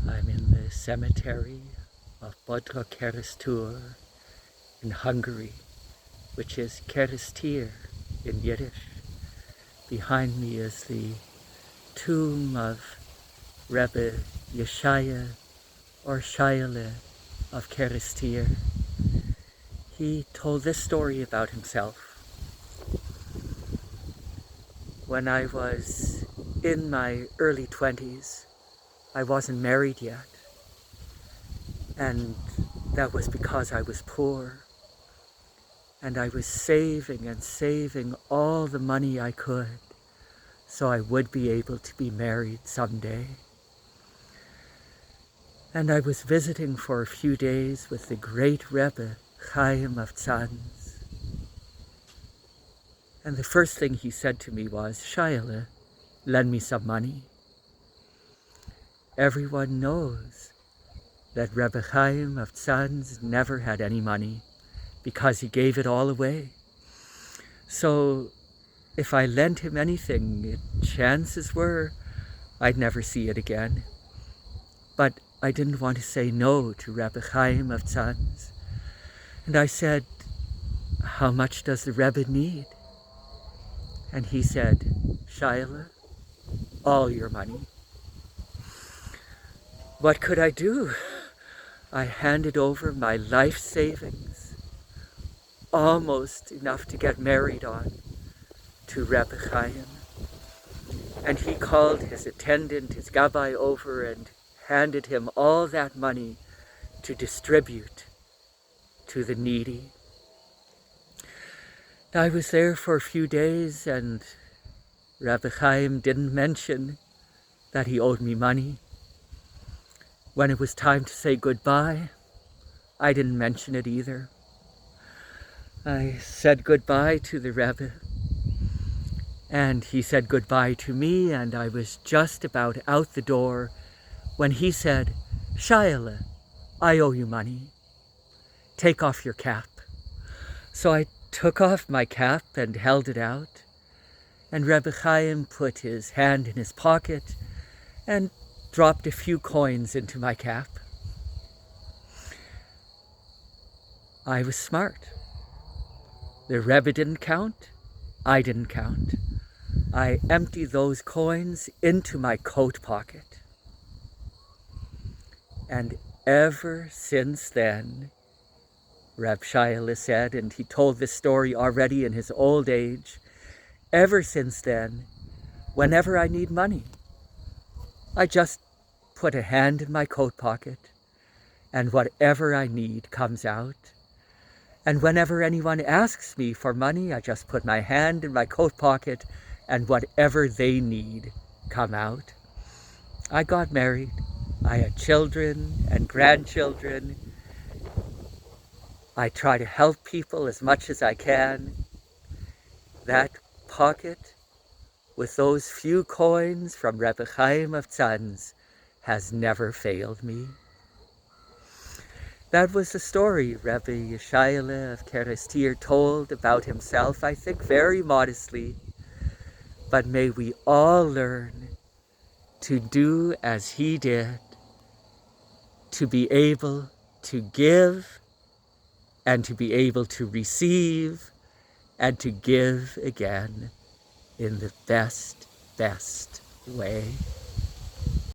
I'm in the cemetery of Bodrogkeresztúr in Hungary, which is Kerestir in Yiddish. Behind me is the tomb of Rebbe Yeshaye or Shayele of Kerestir. He told this story about himself. When I was in my early 20s, I wasn't married yet, and that was because I was poor, and I was saving and saving all the money I could so I would be able to be married someday. And I was visiting for a few days with the great Rebbe Yeshaye of Tzadns. And the first thing he said to me was, "Shayele, lend me some money." Everyone knows that Rebbe Yeshaye of Tzadns never had any money because he gave it all away. So if I lent him anything, chances were I'd never see it again. But I didn't want to say no to Rebbe Yeshaye of Tzadns. And I said, "How much does the Rebbe need?" And he said, "Shayele, all your money." What could I do? I handed over my life savings, almost enough to get married on, to Rebbe Yeshaye. And he called his attendant, his gabbai, over and handed him all that money to distribute to the needy. I was there for a few days, and Rebbe Yeshaye didn't mention that he owed me money. When it was time to say goodbye, I didn't mention it either. I said goodbye to the Rebbe, and he said goodbye to me, and I was just about out the door when he said, "Shayele, I owe you money. Take off your cap." So I took off my cap and held it out, and Rebbe Yeshaye put his hand in his pocket and dropped a few coins into my cap. I was smart. The Rebbe didn't count, I didn't count. I emptied those coins into my coat pocket. And ever since then, Reb Shayele said, and he told this story already in his old age, ever since then, whenever I need money, I just put a hand in my coat pocket, and whatever I need comes out. And whenever anyone asks me for money, I just put my hand in my coat pocket, and whatever they need come out. I got married. I had children and grandchildren. I try to help people as much as I can. That pocket with those few coins from Rebbe Yeshaye of Tzadns has never failed me. That was the story Rebbe Yeshaye of Kerestir told about himself, I think very modestly. But may we all learn to do as he did, to be able to give and to be able to receive and to give again in the best way.